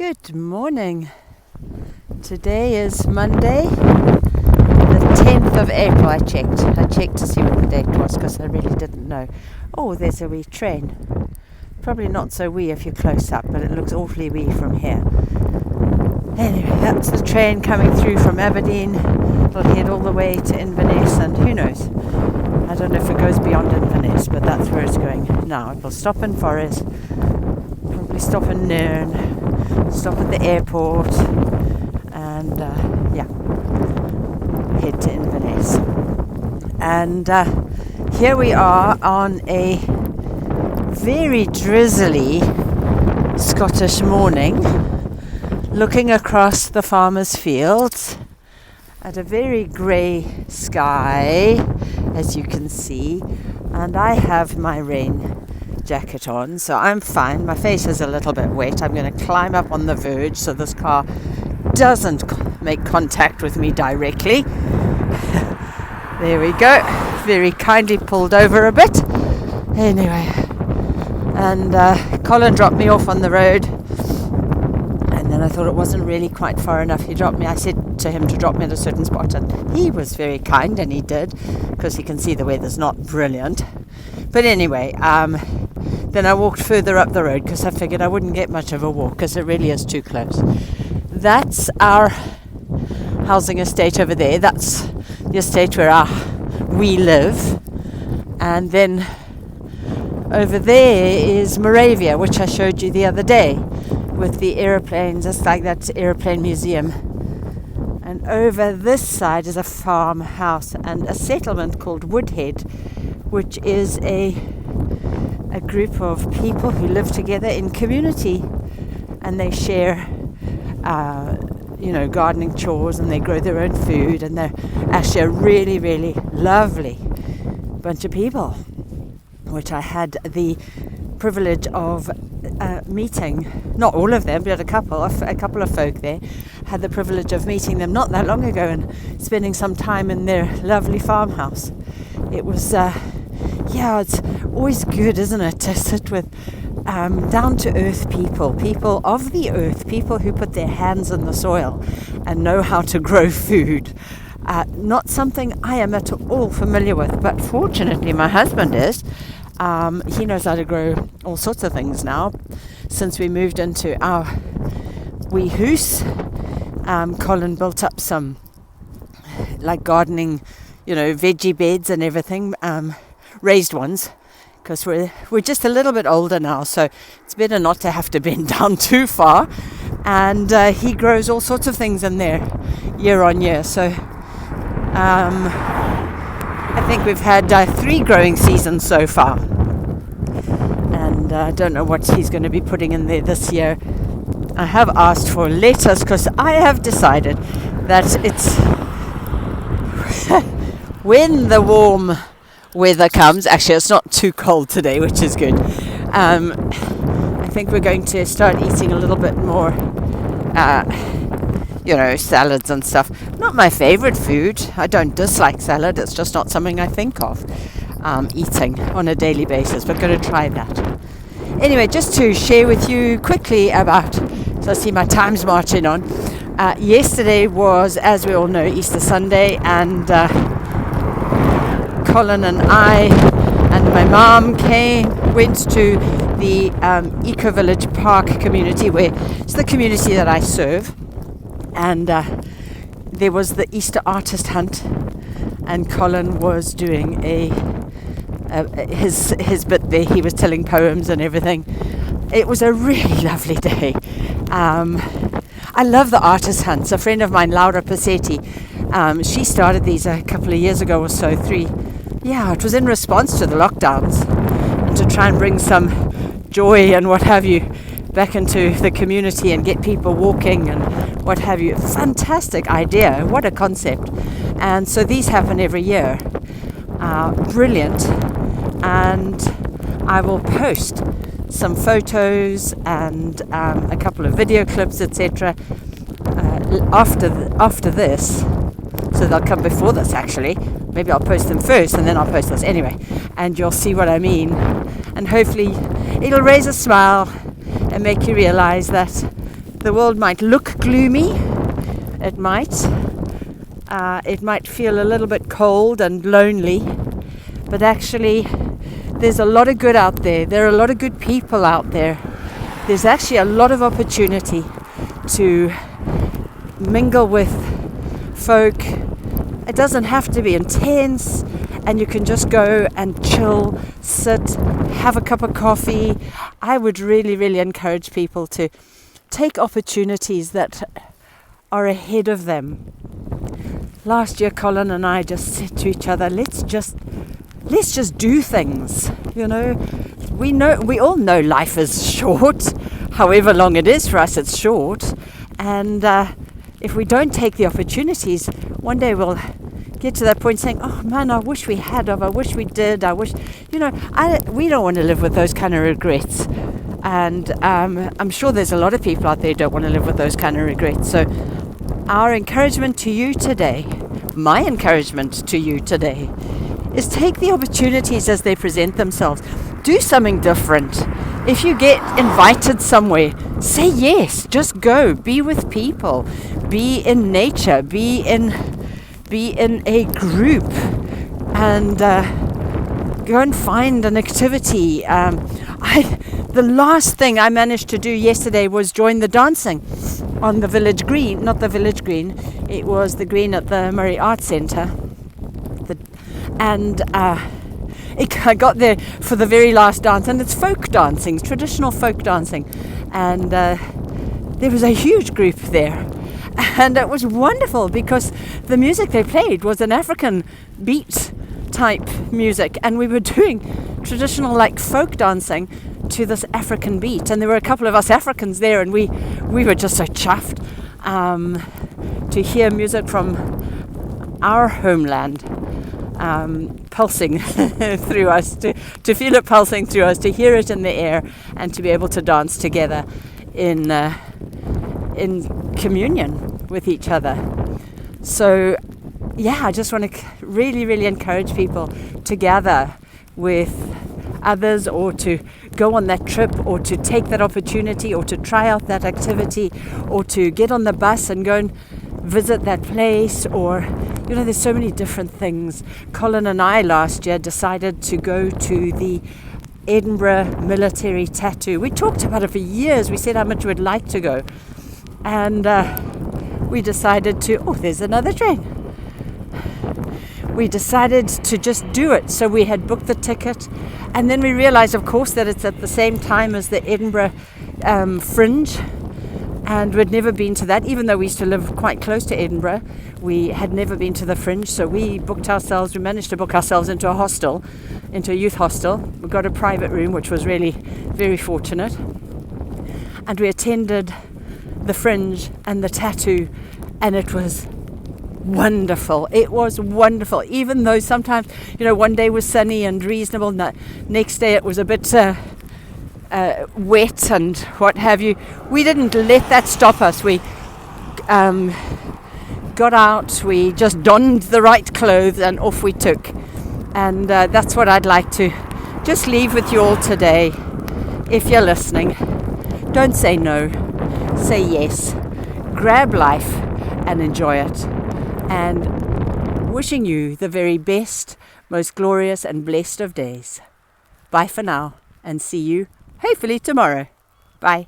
Good morning. Today is Monday, the 10th of April. I checked to see what the date was because I really didn't know. Oh, there's a wee train. Probably not so wee if you're close up, but it looks awfully wee from here. Anyway, that's the train coming through from Aberdeen. It'll head all the way to Inverness, and who knows? I don't know if it goes beyond Inverness, but that's where it's going now. It will stop in Forres, probably stop in Nairn, stop at the airport, and head to Inverness. And here we are on a very drizzly Scottish morning, looking across the farmers' fields at a very grey sky, as you can see, and I have my rain jacket on, so I'm fine. My face is a little bit wet. I'm going to climb up on the verge so this car doesn't make contact with me directly. There we go. Very kindly pulled over a bit. Anyway, and Colin dropped me off on the road, and then I thought it wasn't really quite far enough. I said to him to drop me at a certain spot, and he was very kind, and he did, because he can see the weather's not brilliant. But anyway, then I walked further up the road because I figured I wouldn't get much of a walk because it really is too close. That's our housing estate over there. That's the estate where we live. And then over there is Moravia, which I showed you the other day with the aeroplanes. It's like that aeroplane museum. And over this side is a farmhouse and a settlement called Woodhead, which is a group of people who live together in community, and they share gardening chores, and they grow their own food, and they're actually a really, really lovely bunch of people, which I had the privilege of meeting. Not all of them, but a couple of folk there. Had the privilege of meeting them not that long ago and spending some time in their lovely farmhouse. It was it's always good, isn't it, to sit with down-to-earth people of the earth, people who put their hands in the soil and know how to grow food. Not something I am at all familiar with, but fortunately my husband is. He knows how to grow all sorts of things now. Since we moved into our wee house, Colin built up some like gardening, veggie beds and everything, raised ones, because we're just a little bit older now, so it's better not to have to bend down too far. And he grows all sorts of things in there year on year. So I think we've had 3 growing seasons so far, and I don't know what he's going to be putting in there this year. I have asked for lettuce because I have decided that it's when the warm weather comes. Actually, it's not too cold today, which is good. I think we're going to start eating a little bit more salads and stuff. Not my favorite food. I don't dislike salad. It's just not something I think of eating on a daily basis. We're going to try that. Anyway, just to share with you quickly about, so I see my time's marching on. Yesterday was, as we all know, Easter Sunday, and Colin and I and my mum went to the Eco Village Park community, where it's the community that I serve. And there was the Easter artist hunt, and Colin was doing his bit there. He was telling poems and everything. It was a really lovely day. I love the artist hunts. A friend of mine, Laura Passetti, she started these a couple of years ago or so, 3. Yeah, it was in response to the lockdowns, and to try and bring some joy and what have you back into the community and get people walking and what have you. Fantastic idea. What a concept. And so these happen every year. Brilliant. And I will post some photos and a couple of video clips, etc. After this. So they'll come before this, actually. Maybe I'll post them first and then I'll post this anyway, and you'll see what I mean, and hopefully it'll raise a smile and make you realize that The world might look gloomy. It might feel a little bit cold and lonely, but actually there's a lot of good out there. There are a lot of good people out there. There's actually a lot of opportunity to mingle with folk. It doesn't have to be intense, and you can just go and chill, sit, have a cup of coffee. I would really, really encourage people to take opportunities that are ahead of them. Last year, Colin and I just said to each other, let's just do things. You know, we all know life is short. However long it is for us, it's short. And if we don't take the opportunities, one day we'll get to that point saying, oh man, I wish we had, I wish we did, I wish, we don't want to live with those kind of regrets. And I'm sure there's a lot of people out there who don't want to live with those kind of regrets. So our encouragement to you today, my encouragement to you today, is take the opportunities as they present themselves. Do something different. If you get invited somewhere, say yes. Just go. Be with people. Be in nature. Be in a group, and go and find an activity. The last thing I managed to do yesterday was join the dancing on the village green. Not the village green. It was the green at the Murray Arts Centre. I got there for the very last dance, and it's folk dancing, traditional folk dancing, and there was a huge group there, and it was wonderful because the music they played was an African beat type music, and we were doing traditional like folk dancing to this African beat, and there were a couple of us Africans there, and we were just so chuffed to hear music from our homeland pulsing through us, to feel it pulsing through us, to hear it in the air, and to be able to dance together in communion with each other. So yeah, I just want to really, really encourage people to gather with others, or to go on that trip, or to take that opportunity, or to try out that activity, or to get on the bus and go and visit that place. Or there's so many different things. Colin and I last year decided to go to the Edinburgh military tattoo. We talked about it for years. We said how much we'd like to go, and we decided to, there's another train. We decided to just do it. So we had booked the ticket, and then we realized, of course, that it's at the same time as the Edinburgh Fringe, and we'd never been to that. Even though we used to live quite close to Edinburgh, we had never been to the Fringe. So we managed to book ourselves into a youth hostel. We got a private room, which was really very fortunate, and we attended the Fringe and the tattoo, and it was wonderful. It was wonderful. Even though sometimes, one day was sunny and reasonable, and the next day it was a bit wet and what have you. We didn't let that stop us. We got out, we just donned the right clothes, and off we took. And that's what I'd like to just leave with you all today. If you're listening, don't say no, say yes. Grab life and enjoy it. And wishing you the very best, most glorious and blessed of days. Bye for now, and see you hopefully tomorrow. Bye.